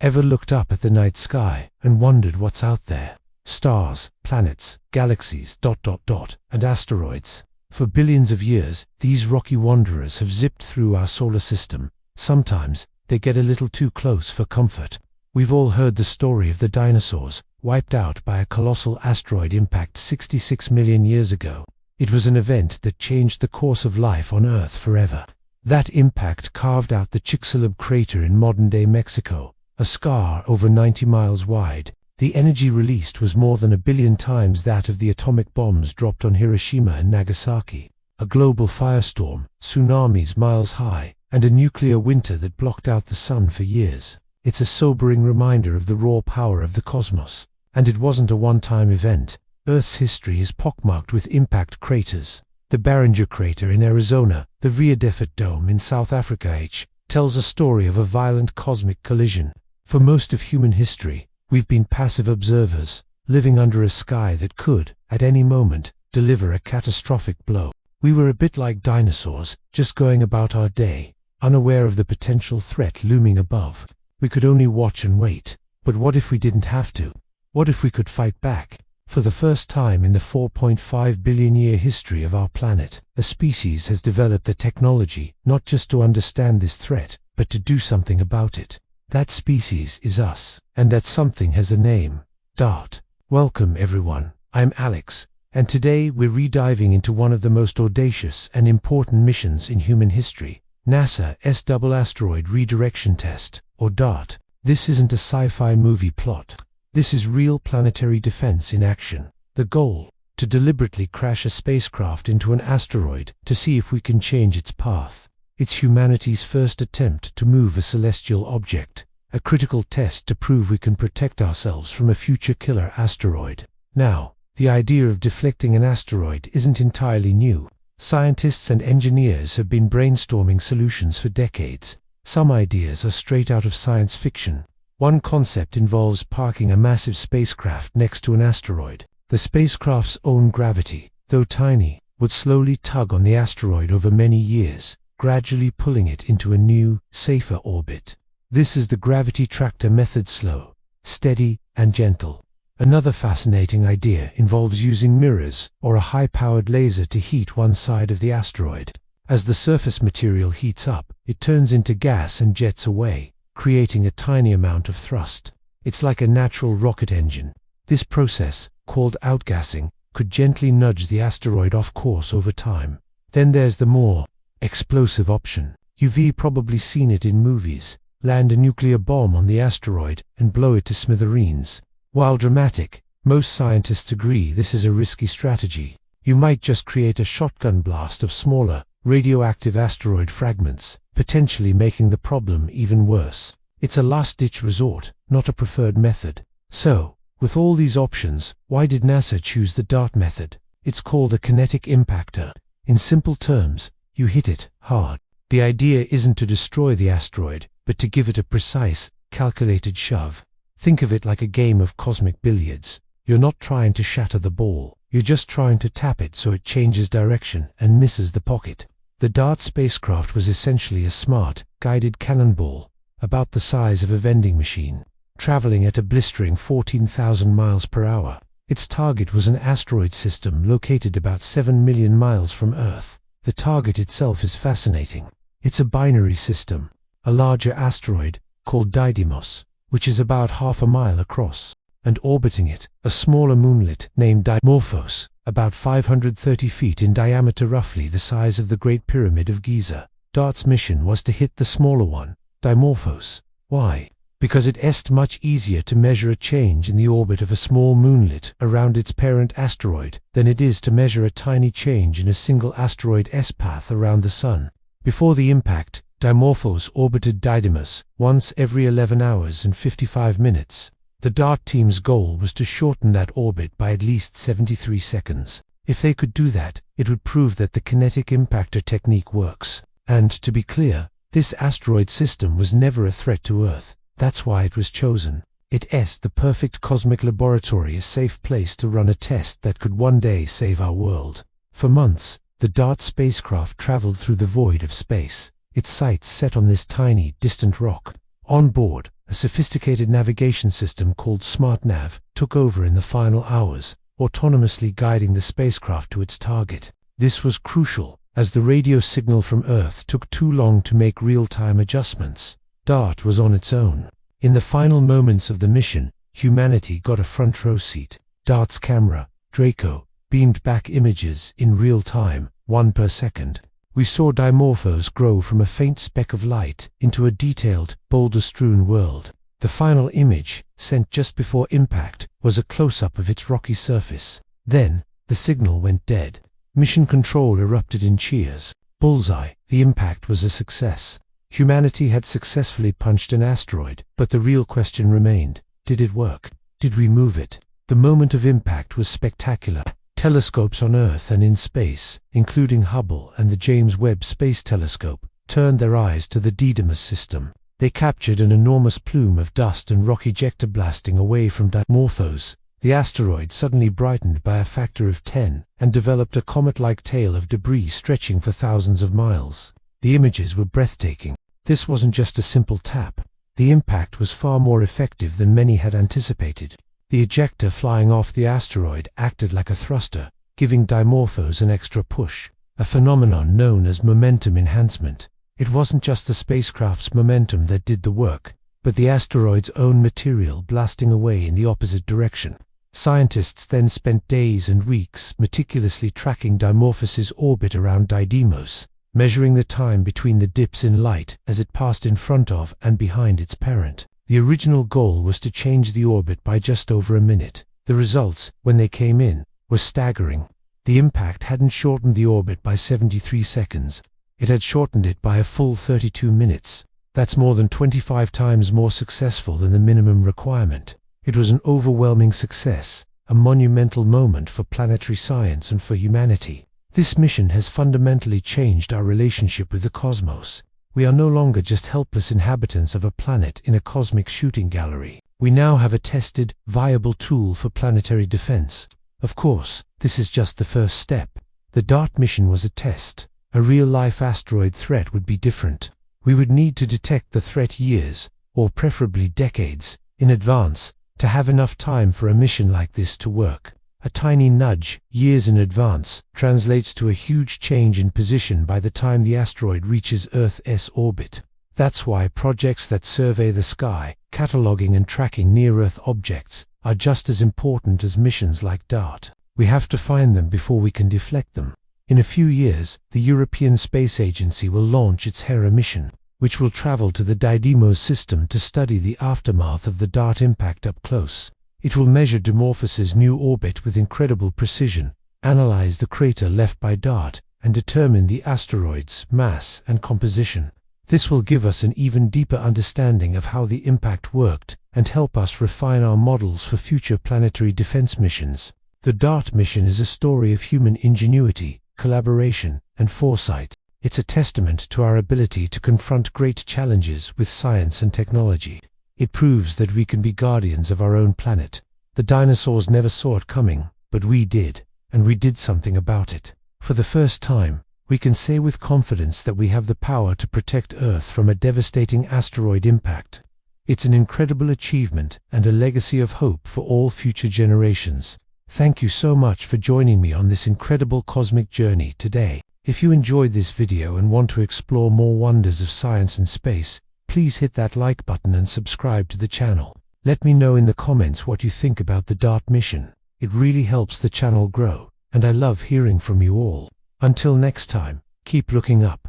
Ever looked up at the night sky and wondered what's out there? Stars, planets, galaxies, and asteroids. For billions of years, these rocky wanderers have zipped through our solar system. Sometimes, they get a little too close for comfort. We've all heard the story of the dinosaurs, wiped out by a colossal asteroid impact 66 million years ago. It was an event that changed the course of life on Earth forever. That impact carved out the Chicxulub crater in modern-day Mexico, a scar over 90 miles wide. The energy released was more than 1 billion times that of the atomic bombs dropped on Hiroshima and Nagasaki. A global firestorm, tsunamis miles high, and a nuclear winter that blocked out the sun for years. It's a sobering reminder of the raw power of the cosmos. And it wasn't a one-time event. Earth's history is pockmarked with impact craters. The Barringer crater in Arizona, the Vierdefoot Dome in South Africa tells a story of a violent cosmic collision. For most of human history, we've been passive observers, living under a sky that could, at any moment, deliver a catastrophic blow. We were a bit like dinosaurs, just going about our day, unaware of the potential threat looming above. We could only watch and wait. But what if we didn't have to? What if we could fight back? For the first time in the 4.5 billion year history of our planet, a species has developed the technology not just to understand this threat, but to do something about it. That species is us, and that something has a name: DART. Welcome everyone, I'm Alex, and today we're rediving into one of the most audacious and important missions in human history, NASA's Double Asteroid Redirection Test, or DART. This isn't a sci-fi movie plot. This is real planetary defense in action. The goal: to deliberately crash a spacecraft into an asteroid to see if we can change its path. It's humanity's first attempt to move a celestial object, a critical test to prove we can protect ourselves from a future killer asteroid. Now, the idea of deflecting an asteroid isn't entirely new. Scientists and engineers have been brainstorming solutions for decades. Some ideas are straight out of science fiction. One concept involves parking a massive spacecraft next to an asteroid. The spacecraft's own gravity, though tiny, would slowly tug on the asteroid over many years, gradually pulling it into a new, safer orbit. This is the gravity tractor method: slow, steady, and gentle. Another fascinating idea involves using mirrors or a high-powered laser to heat one side of the asteroid. As the surface material heats up, it turns into gas and jets away, creating a tiny amount of thrust. It's like a natural rocket engine. This process, called outgassing, could gently nudge the asteroid off course over time. Then there's the more explosive option. You've probably seen it in movies. Land a nuclear bomb on the asteroid and blow it to smithereens. While dramatic, most scientists agree this is a risky strategy. You might just create a shotgun blast of smaller, radioactive asteroid fragments, potentially making the problem even worse. It's a last-ditch resort, not a preferred method. So, with all these options, why did NASA choose the DART method? It's called a kinetic impactor. In simple terms, you hit it hard. The idea isn't to destroy the asteroid, but to give it a precise, calculated shove. Think of it like a game of cosmic billiards. You're not trying to shatter the ball, you're just trying to tap it so it changes direction and misses the pocket. The DART spacecraft was essentially a smart, guided cannonball, about the size of a vending machine, traveling at a blistering 14,000 miles per hour. Its target was an asteroid system located about 7 million miles from Earth. The target itself is fascinating. It's a binary system, a larger asteroid, called Didymos, which is about half a mile across, and orbiting it, a smaller moonlet named Dimorphos, about 530 feet in diameter, roughly the size of the Great Pyramid of Giza. DART's mission was to hit the smaller one, Dimorphos. Why? Because it's much easier to measure a change in the orbit of a small moonlet around its parent asteroid than it is to measure a tiny change in a single asteroid's path around the Sun. Before the impact, Dimorphos orbited Didymos once every 11 hours and 55 minutes. The DART team's goal was to shorten that orbit by at least 73 seconds. If they could do that, it would prove that the kinetic impactor technique works. And, to be clear, this asteroid system was never a threat to Earth. That's why it was chosen. It's the perfect cosmic laboratory, a safe place to run a test that could one day save our world. For months, the DART spacecraft traveled through the void of space, its sights set on this tiny, distant rock. On board, a sophisticated navigation system called SmartNav took over in the final hours, autonomously guiding the spacecraft to its target. This was crucial, as the radio signal from Earth took too long to make real-time adjustments. DART was on its own. In the final moments of the mission, humanity got a front-row seat. DART's camera, Draco, beamed back images in real time, 1 per second. We saw Dimorphos grow from a faint speck of light into a detailed, boulder-strewn world. The final image, sent just before impact, was a close-up of its rocky surface. Then, the signal went dead. Mission control erupted in cheers. Bullseye, the impact was a success. Humanity had successfully punched an asteroid, but the real question remained: did it work? Did we move it? The moment of impact was spectacular. Telescopes on Earth and in space, including Hubble and the James Webb Space Telescope, turned their eyes to the Didymos system. They captured an enormous plume of dust and rock ejector blasting away from Dimorphos. The asteroid suddenly brightened by a factor of 10 and developed a comet-like tail of debris stretching for thousands of miles. The images were breathtaking. This wasn't just a simple tap. The impact was far more effective than many had anticipated. The ejector flying off the asteroid acted like a thruster, giving Dimorphos an extra push, a phenomenon known as momentum enhancement. It wasn't just the spacecraft's momentum that did the work, but the asteroid's own material blasting away in the opposite direction. Scientists then spent days and weeks meticulously tracking Dimorphos's orbit around Didymos, measuring the time between the dips in light as it passed in front of and behind its parent. The original goal was to change the orbit by just over a minute. The results, when they came in, were staggering. The impact hadn't shortened the orbit by 73 seconds. It had shortened it by a full 32 minutes. That's more than 25 times more successful than the minimum requirement. It was an overwhelming success, a monumental moment for planetary science and for humanity. This mission has fundamentally changed our relationship with the cosmos. We are no longer just helpless inhabitants of a planet in a cosmic shooting gallery. We now have a tested, viable tool for planetary defense. Of course, this is just the first step. The DART mission was a test. A real-life asteroid threat would be different. We would need to detect the threat years, or preferably decades, in advance, to have enough time for a mission like this to work. A tiny nudge, years in advance, translates to a huge change in position by the time the asteroid reaches Earth's orbit. That's why projects that survey the sky, cataloging and tracking near-Earth objects, are just as important as missions like DART. We have to find them before we can deflect them. In a few years, the European Space Agency will launch its Hera mission, which will travel to the Didymos system to study the aftermath of the DART impact up close. It will measure Dimorphos's new orbit with incredible precision, analyze the crater left by DART, and determine the asteroid's mass and composition. This will give us an even deeper understanding of how the impact worked and help us refine our models for future planetary defense missions. The DART mission is a story of human ingenuity, collaboration, and foresight. It's a testament to our ability to confront great challenges with science and technology. It proves that we can be guardians of our own planet. The dinosaurs never saw it coming, but we did, and we did something about it. For the first time, we can say with confidence that we have the power to protect Earth from a devastating asteroid impact. It's an incredible achievement and a legacy of hope for all future generations. Thank you so much for joining me on this incredible cosmic journey today. If you enjoyed this video and want to explore more wonders of science and space, please hit that like button and subscribe to the channel. Let me know in the comments what you think about the DART mission. It really helps the channel grow, and I love hearing from you all. Until next time, keep looking up.